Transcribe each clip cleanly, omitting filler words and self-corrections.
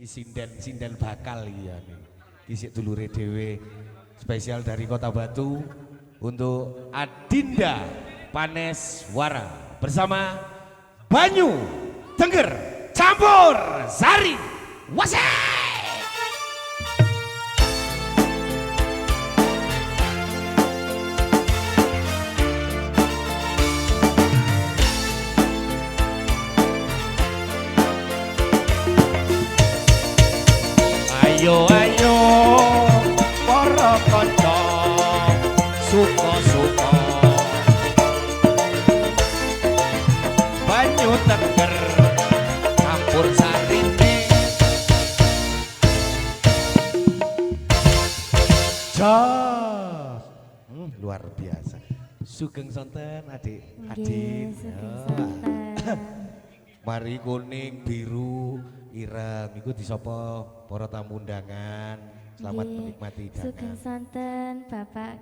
Sinden bakal iya nih. Kisik dulure dhewe spesial dari Kota Batu untuk Adinda Paneswara bersama Banyu Tengger campur Sari Wasek. Ayo ayo para kanca suka-suka Banyu Tengger campur sarine jos luar biasa. Sugeng sonten adik Adin. Mari kuning biru ireng iku disapa para tamu undangan. Selamat menikmati hidangan. Sugeng sonten Bapak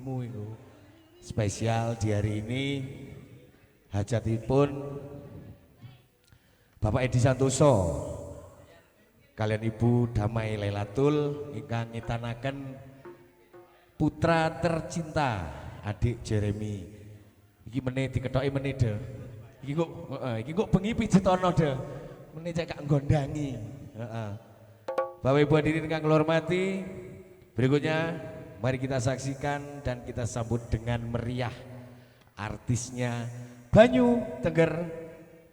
itu. Spesial di hari ini hajatipun Bapak Edi Santoso kalian Ibu Damai Lailatul ingkang ngitanaken putra tercinta adik Jeremy. Iki meneh dikethoki meneh de. Iki kok bengi pijetono de. Meneh cek gak nggondangi. Heeh. Bapak Ibu hadirin ingkang kula hormati, berikutnya mari kita saksikan dan kita sambut dengan meriah artisnya Banyu Tengger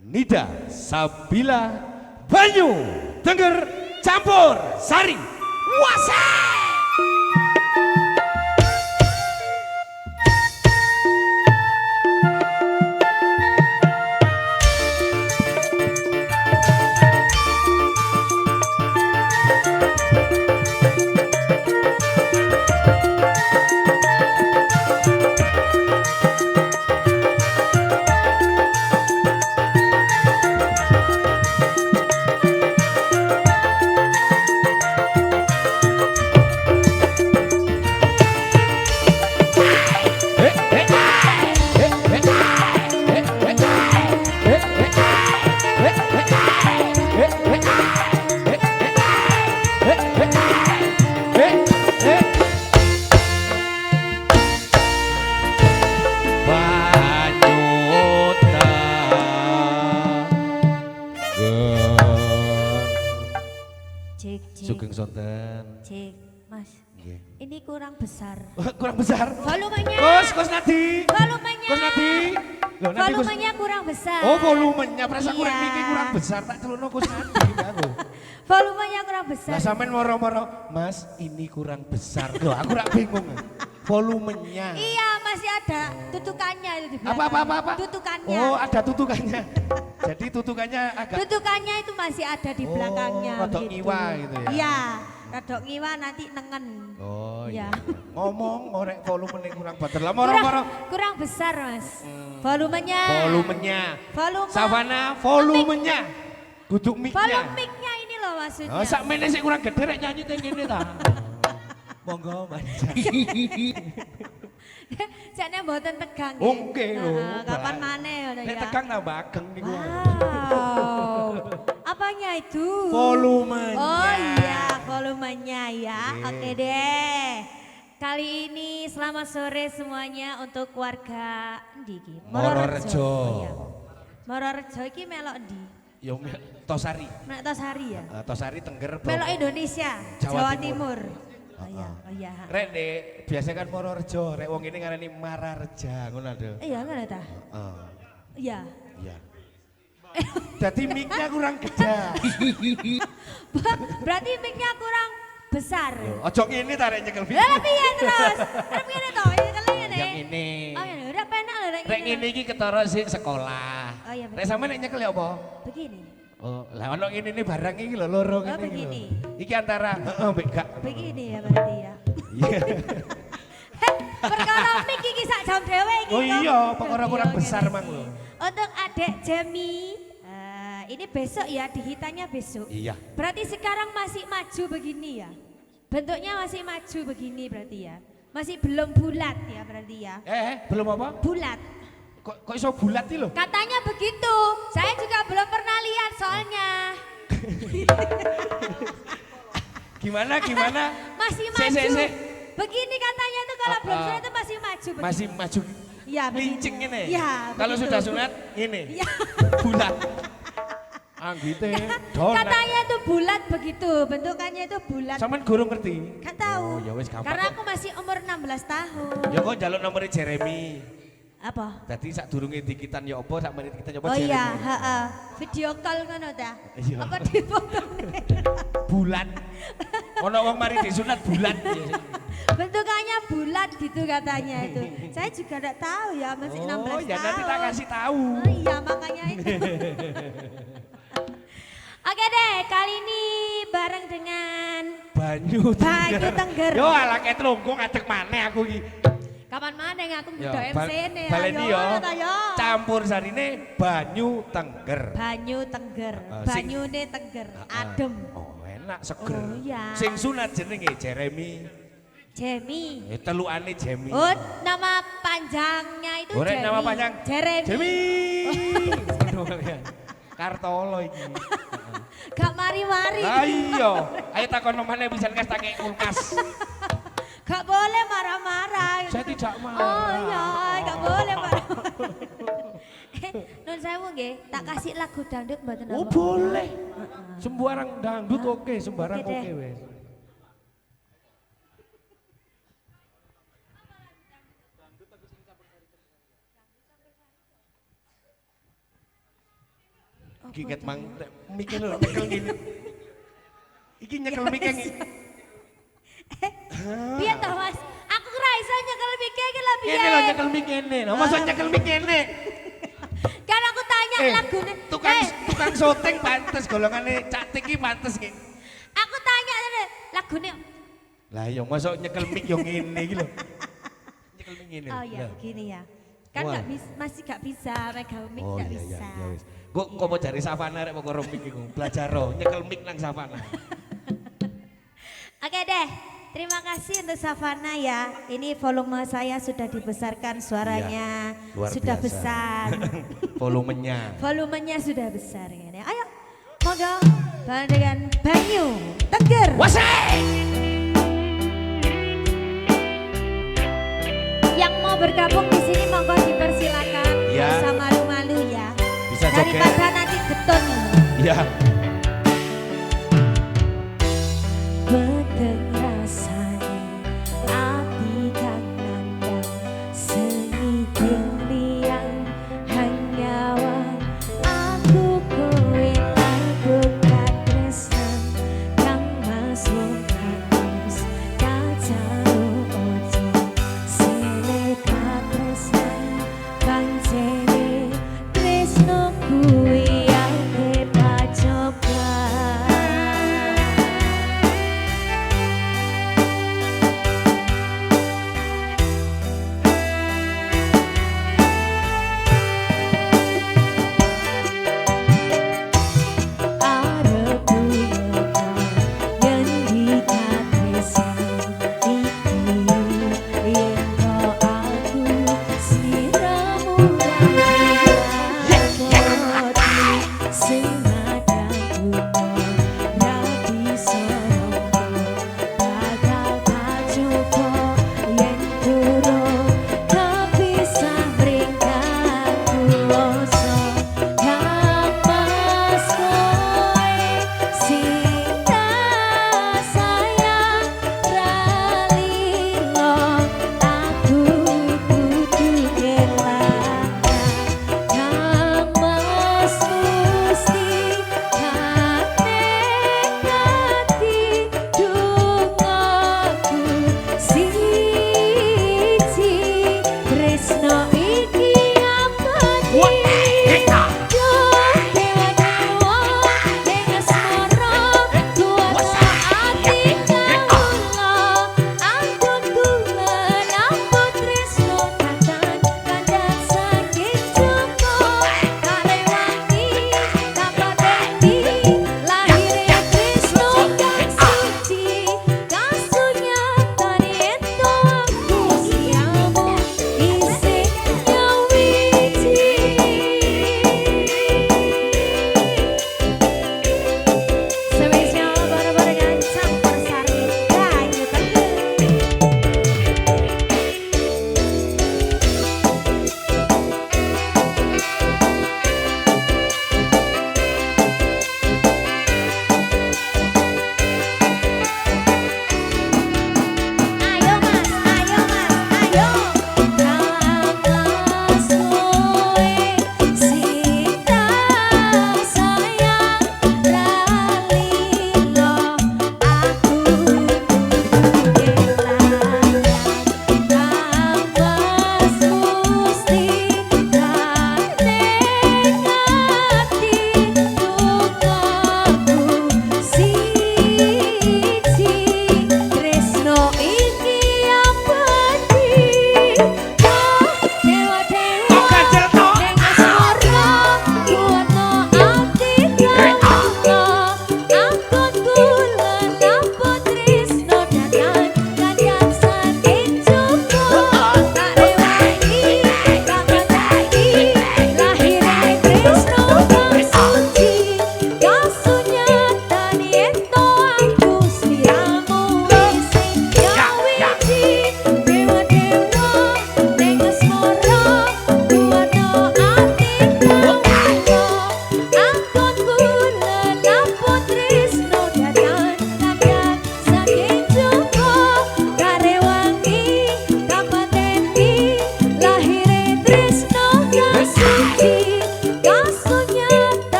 Nida Sabila Banyu Tengger Campur Sari Wasa. Sugeng sonten. Cek, Mas. Nggih. Ini kurang besar. Kurang besar. Volumenya. Kos Nadi. Volumenya. Kos Nadi. Loh, Nadi, Volumenya kurang besar. Oh, volumenya perasa kurang Iya. niki kurang besar tak celukno Kos Nadi aku. Volumenya kurang besar. Lah sampean moro-moro, Mas, ini kurang besar. Loh, aku rak bingung. Volumenya. Iya, masih ada tutukannya itu di belakang. Apa? Tutukannya. Oh, ada tutukannya. Jadi tutukannya agak Tutukannya itu masih ada di belakangnya. rodok ngiwa gitu ya. Iya, rodok ngiwa nanti nengen. Oh iya. Iya. Ngomong ngorek volumenya kurang banter. Lah Kurang, moro-moro. kurang besar, Mas. Volumenya. Volumenya. Volume. Savana volumenya. Guduk Volume mic-nya. mic-nya ini loh maksudnya. Oh, sak meneh sik kurang gede rek nyanyi teng kene ta. Monggo manja. Jane mboten tegang. Oh, nggih. nggih lho. Heeh, kapan maneh ngono Nek ya. tegang tambah ageng niku. Wow. Apanya itu? Volumenya. Oh iya, volumenya ya. Oke. Oke deh. Kali ini selamat sore semuanya untuk warga endi iki? Mororejo. Oh iya. Mororejo iki melok endi? Yo Tosari. Nek Tosari ya? Tosari Tengger. Melok Indonesia, Jawa Jawa Timur. Timur. Oh iya, oh iya. Rek Dek, biasa kan Mororejo, rek wong ini ngarani Marareja ngono lho. Iya ngono ta? Heeh. Iya. Iya. Jadi mic-nya kurang gede. Berarti mic-nya kurang besar. Ojo ngene ta rek nyekel mic. Lah piye terus? Arep ngene to, nyekel ngene. Yang ini. Oh ya, udah penak lho rek Rek ngene iki ketara sik sekolah. Oh iya. Rek sampean nek nyekel ya apa? Begini. Oh, lah ono ngene ini barang iki lho loro Oh, ngene iki. begini. lho. Iki antara heeh mbek gak. Begini ya berarti ya. Iya. Perkara mic iki sak jam dhewe iki. Oh kok. iya, perkara kurang Video besar ngene mang iki. lho. Untuk Adek Jemi, ini besok ya, dihitannya besok. Iya. Berarti sekarang masih maju begini ya? Bentuknya masih maju begini berarti ya? Masih belum bulat ya berarti ya? Belum apa? Bulat. Kok iso bulat iki lho? Katanya begitu, saya juga belum pernah lihat soalnya. Gimana? Masih Se, maju. se, se. Begini katanya tuh kalau belum sunat itu masih maju begini. Masih maju. Ya, begini. Lincing ini. Ya, Kalau begitu. sudah sunat ini. Ya. Bulat. Anggite. Donat. Katanya itu bulat begitu, bentukannya itu bulat. Sampeyan gurung ngerti? Gak tahu. Oh, ya wis gampang Karena kok. aku masih umur 16 tahun. Ya kok njaluk nomor Jeremy. Apa? Dadi sak durunge dikitan ya apa sak menit kita nyoba Oh Jeremy. iya, heeh. Video call ngono ta? Iya. Apa dipotone? Bulan. Ono wong mari disunat bulan. Bentukannya bulat gitu katanya itu. Saya juga enggak tahu ya, masih 16 tahun. Oh, ya nanti tak kasih tahu. Oh iya, makanya itu. Oke deh, kali ini bareng dengan Banyu Tengger. Yo ala ketlungku ngadeg maneh aku iki. Kapan mana yang aku Yo, udah MC nih? baleni yo. Ayo, ayo. Campur sarine Banyu Tengger. Banyu Tengger, Sing- Banyune Tengger, adem. Oh, enak seger. Oh, iya. Sing sunat jenenge Jeremy. Jemi. Telukane Jemi. Oh, nama panjangnya itu Gorek Jemi. nama panjang. Jeremy. Jemi. Ngono kalian. Kartolo iki. Gak mari-mari. Lah iya, ayo takon nomane bisa kas tak kulkas. Gak boleh marah-marah. Saya tidak marah. Oh iya, gak boleh marah-marah. Nun sewu nggih, tak kasih lagu dangdut mboten Oh apa? boleh. Sembarang dangdut oke, sembarang Oke deh. oke wes. Iki ket mang mikir lho nyekel ngene. Iki nyekel mikir ngene. Piye toh Mas? Aku ora iso nyekel mikir iki lho piye? Kene lho nyekel mik kene. Lah masa nyekel mik kene. Kan aku tanya lagune. Tukang syuting pantes golongane Cak Tik iki pantes iki. Aku tanya lagune. Lah iya masa nyekel mik yo ngene iki lho. Nyekel mik ngene. Oh iya, gini ya. Kan Wah. nggak bisa, masih gak bisa megang mic Oh gak iya iya bisa. iya wis. Kok mau cari Savana rek pokok mik iku. Belajar ro nyekel mik nang Savana. Oke deh, terima kasih untuk Savana ya. Ini volume saya sudah dibesarkan, suaranya Iya, luar sudah biasa. besar. Volumenya. Volumenya sudah besar ya. Ayo, monggo bareng dengan Banyu Teger. Wasai. Yang mau bergabung di sini monggo dipersilakan. Ya. Nggak usah malu-malu ya. Bisa joget. Daripada nanti getun. Iya. Peteng rasane ati kang nandang sengiteng liang hanyawan aku kowe aku katresan kang masuk halus kacau ojo sile katresan pancene tresno kuwi ake pacoba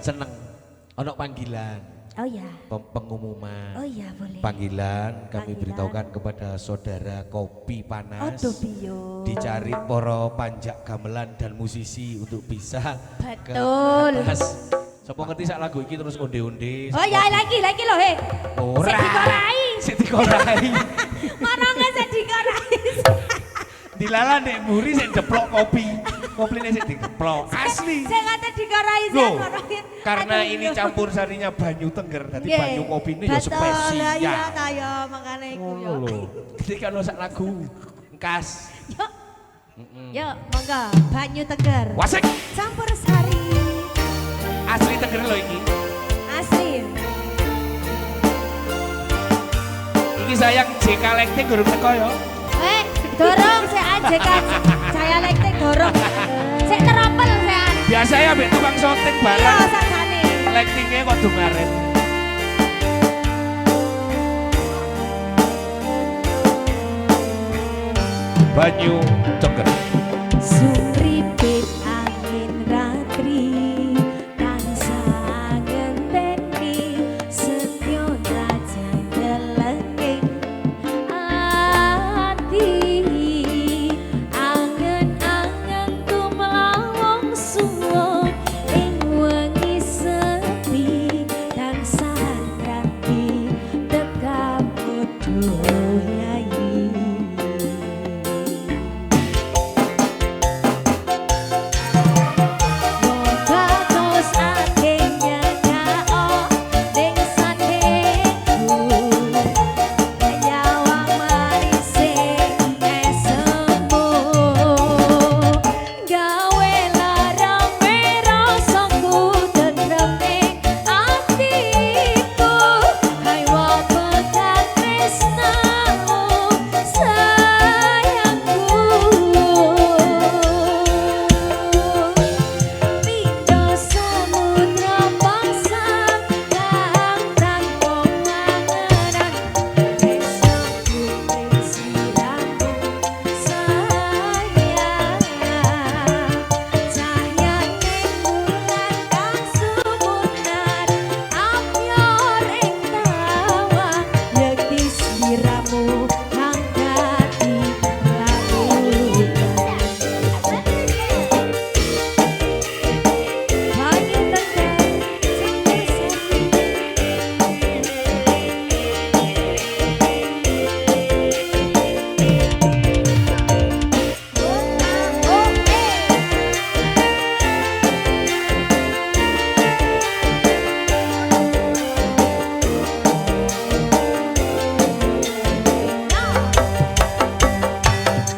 seneng ono panggilan Oh ya. pengumuman. Oh iya boleh. Panggilan kami Panggilan. beritahukan kepada saudara Kopi Panas. Aduh bio. Dicari para panjak gamelan dan musisi untuk bisa Betul. ke atas. Sopo ngerti sak lagu iki terus onde-onde. Oh ya lagi loh he. Ora. Sik dikorai. Sik dikorai. Mana nggak sik dikorai. Dilala nek mburi sik deplok kopi. Kopline sik dikeplok. Asli. Saya kata dikorai sih Loh, ngorongin. karena Aduh, ini yo. campur sarinya banyu Tengger, jadi Nggih. banyu kopine ya Betul, spesial. lah, iya kaya makanya iku yo. Ngono lho. Ketika ono sak lagu engkas. Yuk. Yuk, monggo banyu Teger. Wasik. Campur sari. Asli Tengger lho iki. Asli. Iki sayang JK Lekting durung teko ya. Dorong saya aja kan. Saya lektek dorong. Saya teropel saya. Biasa ya mbek tukang syuting Iya, barang. sakjane. Lektingnya kok ngaret. Banyu Tengger. Suripit angin ratri tansah ngenteni setyo rajan delenging ati angen-angen tumlawong suwung ing wengi sepi tansah rapi tekap bodho yayi. Bagus akhirnya kau dengan sandiku nyawang marising sembuh gawe larame rasaku tentreme atiku hai wabekan tresnamu sayangku. Pindo samudra pasang kang tanpa mangenan Resaku ing siramu sayang Cahyaning bulan kang sumunar Amyor ing tawa Yekti siramu kang dadi lalutan Banyu Teger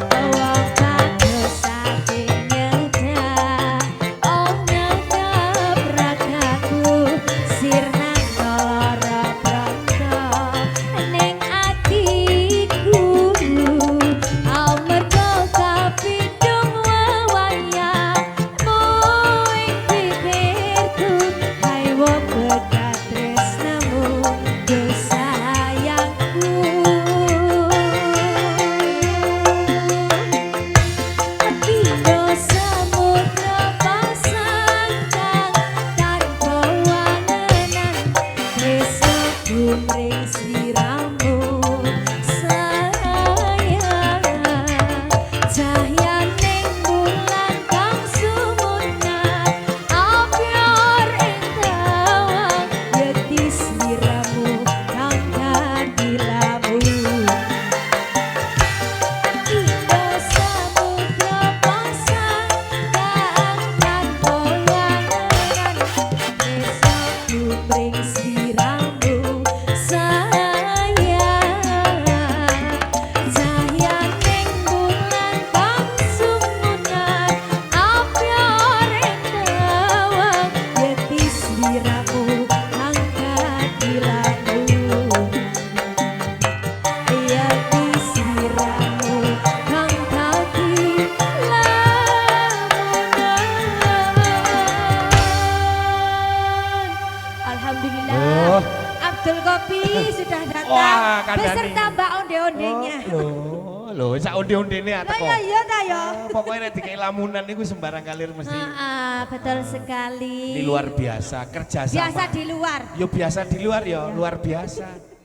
Wong kados saking nyedak Om nyedap ragaku Sirnang lara pronto Ning atiku Amarga kapindhung wewayangmu ing pikirku Hai wong bekat tresnamu yo sayangku Pindo samudra pasang kang tanpa wangenan Resaku ing sliramu sayang Cahyaning bulan kang sumunar Amyor ing tawang Yekti sliramu kang dadi lamun Pindo samudra pasang kang tanpa wangenan Resaku ing sliramu sayang Cahyaning bulan kang sumunar Amyor ing tawang Yekti sliramu kang dadi lamun Yekti sliramu kang dadi lamunan. Alhamdulillah. Oh. Abdul Kopi sudah datang Wah, kandhani. beserta mbak onde-ondenya. Oh, Oh lho, sak onde-ondene Lah teko. ya iya ta ya. Pokoknya nek dikai lamunan niku sembarang kalir mesti. Betul sekali. Ini luar biasa, kerja sama. Biasa di luar. Yo biasa di luar yo, luar biasa.